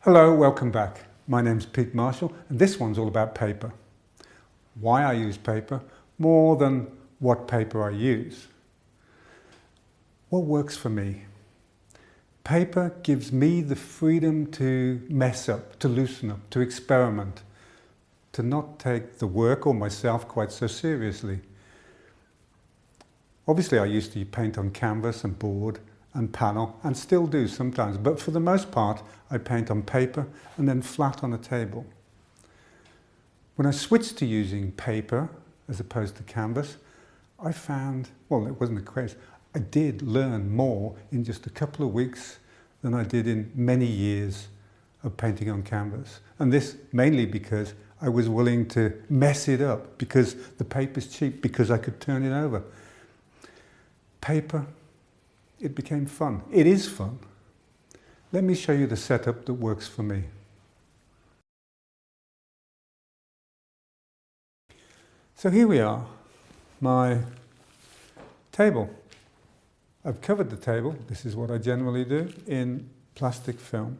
Hello, welcome back. My name's Pete Marshall and this one's all about paper. Why I use paper more than what paper I use. What works for me? Paper gives me the freedom to mess up, to loosen up, to experiment, to not take the work or myself quite so seriously. Obviously I used to paint on canvas and board and panel, and still do sometimes, but for the most part I paint on paper and then flat on a table. When I switched to using paper as opposed to canvas, I found, well, it wasn't a craze, I did learn more in just a couple of weeks than I did in many years of painting on canvas. And this mainly because I was willing to mess it up, because the paper's cheap, because I could turn it over. Paper, it became fun. It is fun. Let me show you the setup that works for me. So here we are, my table. I've covered the table, this is what I generally do, in plastic film.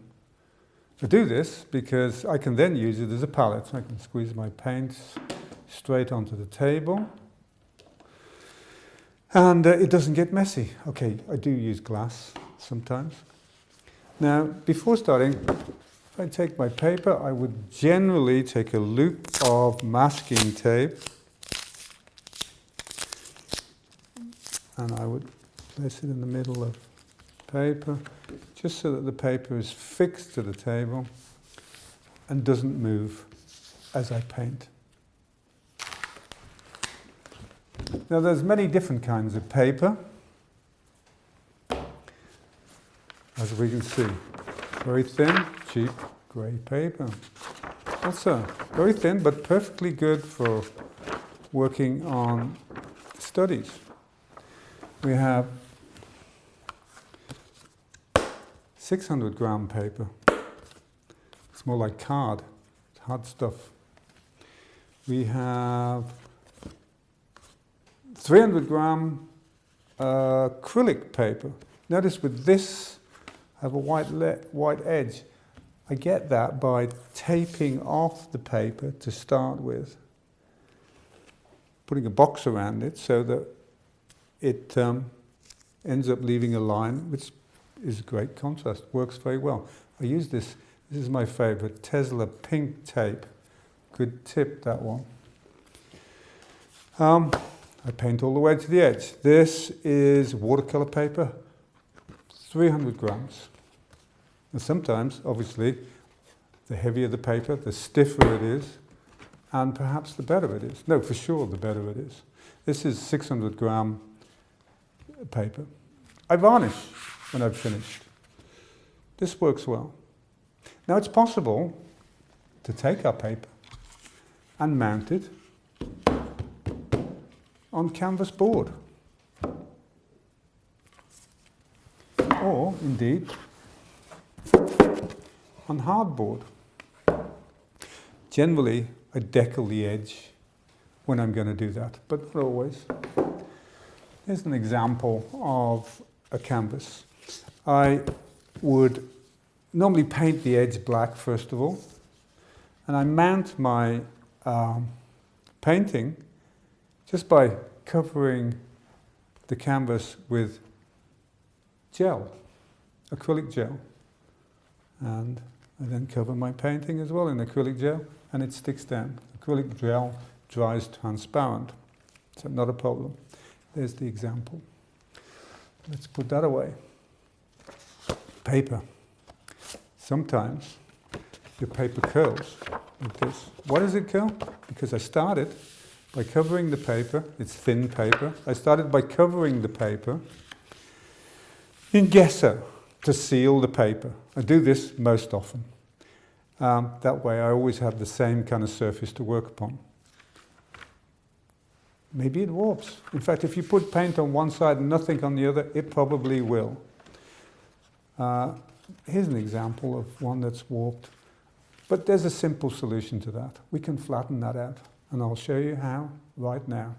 I do this because I can then use it as a palette. I can squeeze my paints straight onto the table. And it doesn't get messy. Okay, I do use glass sometimes. Now, before starting, if I take my paper, I would generally take a loop of masking tape and I would place it in the middle of paper, just so that the paper is fixed to the table and doesn't move as I paint. Now there's many different kinds of paper, as we can see. Very thin, cheap, grey paper. Also very thin, but perfectly good for working on studies. We have 600-gram paper. It's more like card, it's hard stuff. We have 300-gram acrylic paper. Notice with this, I have a white edge. I get that by taping off the paper to start with, putting a box around it so that it ends up leaving a line, which is a great contrast, works very well. I use this is my favorite, Tesla pink tape. Good tip, that one. I paint all the way to the edge. This is watercolor paper, 300 grams. And sometimes, obviously, the heavier the paper, the stiffer it is, and perhaps the better it is. No, for sure, the better it is. This is 600-gram paper. I varnish when I've finished. This works well. Now, it's possible to take our paper and mount it on canvas board, or indeed on hardboard. Generally, I decal the edge when I'm going to do that, but not always. Here's an example of a canvas. I would normally paint the edge black first of all, and I mount my painting just by covering the canvas with gel, acrylic gel. And I then cover my painting as well in acrylic gel, and it sticks down. Acrylic gel dries transparent, so not a problem. There's the example. Let's put that away. Paper. Sometimes your paper curls like this. Why does it curl? Because I started by covering the paper, it's thin paper. I started by covering the paper in gesso to seal the paper. I do this most often. That way I always have the same kind of surface to work upon. Maybe it warps. In fact, if you put paint on one side and nothing on the other, it probably will. Here's an example of one that's warped. But there's a simple solution to that. We can flatten that out. And I'll show you how right now.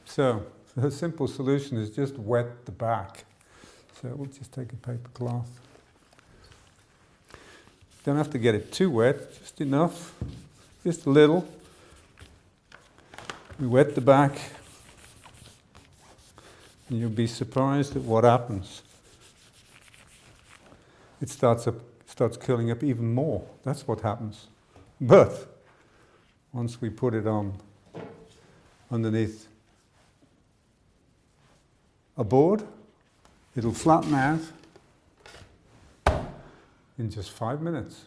So The simple solution is just wet the back. So we'll just take a paper cloth. Don't have to get it too wet, just enough, just a little. We wet the back, and you'll be surprised at what happens. It starts curling up even more. That's what happens. But once we put it on underneath a board, it'll flatten out in just 5 minutes.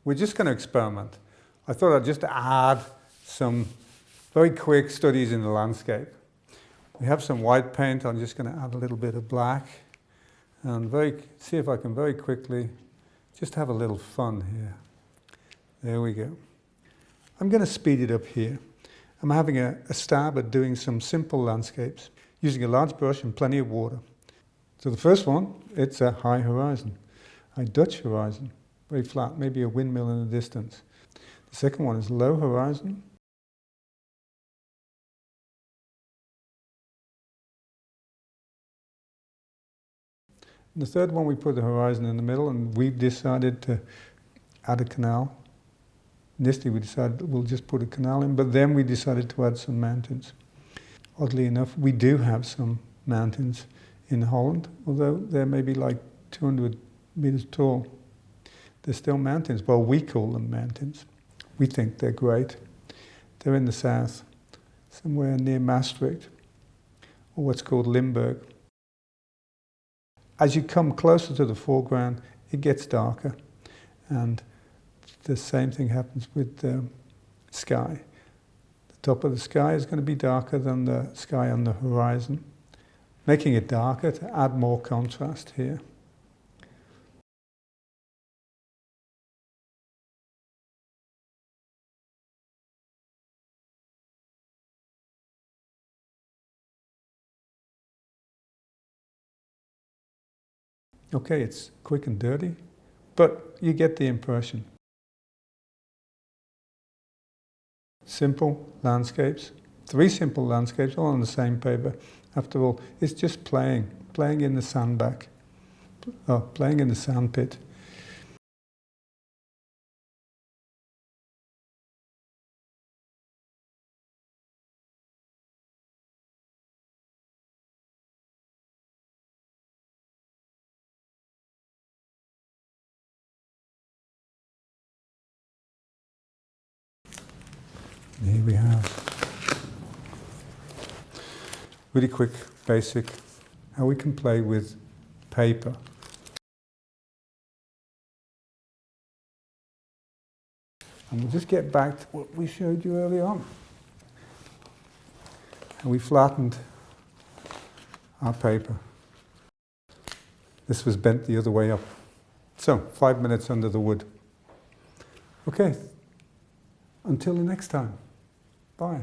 We're just going to experiment. I thought I'd just add some very quick studies in the landscape. We have some white paint. I'm just going to add a little bit of black and see if I can very quickly just have a little fun here. There we go. I'm going to speed it up here. I'm having a stab at doing some simple landscapes using a large brush and plenty of water. So the first one, it's a high horizon, a Dutch horizon, very flat, maybe a windmill in the distance. The second one is low horizon. And the third one, we put the horizon in the middle, and we've decided to add a canal. Initially, we decided we'll just put a canal in, but then we decided to add some mountains. Oddly enough, we do have some mountains in Holland, although they're maybe like 200 meters tall. They're still mountains. Well, we call them mountains. We think they're great. They're in the south, somewhere near Maastricht, or what's called Limburg. As you come closer to the foreground, it gets darker, and the same thing happens with the sky. The top of the sky is going to be darker than the sky on the horizon, making it darker to add more contrast here. Okay, it's quick and dirty, but you get the impression. Simple landscapes, 3 simple landscapes, all on the same paper. After all, it's just playing in the sandbank, playing in the sandpit. Here we have really quick, basic, how we can play with paper. And we'll just get back to what we showed you early on. And we flattened our paper. This was bent the other way up. So, 5 minutes under the wood. Okay, until the next time. Bye.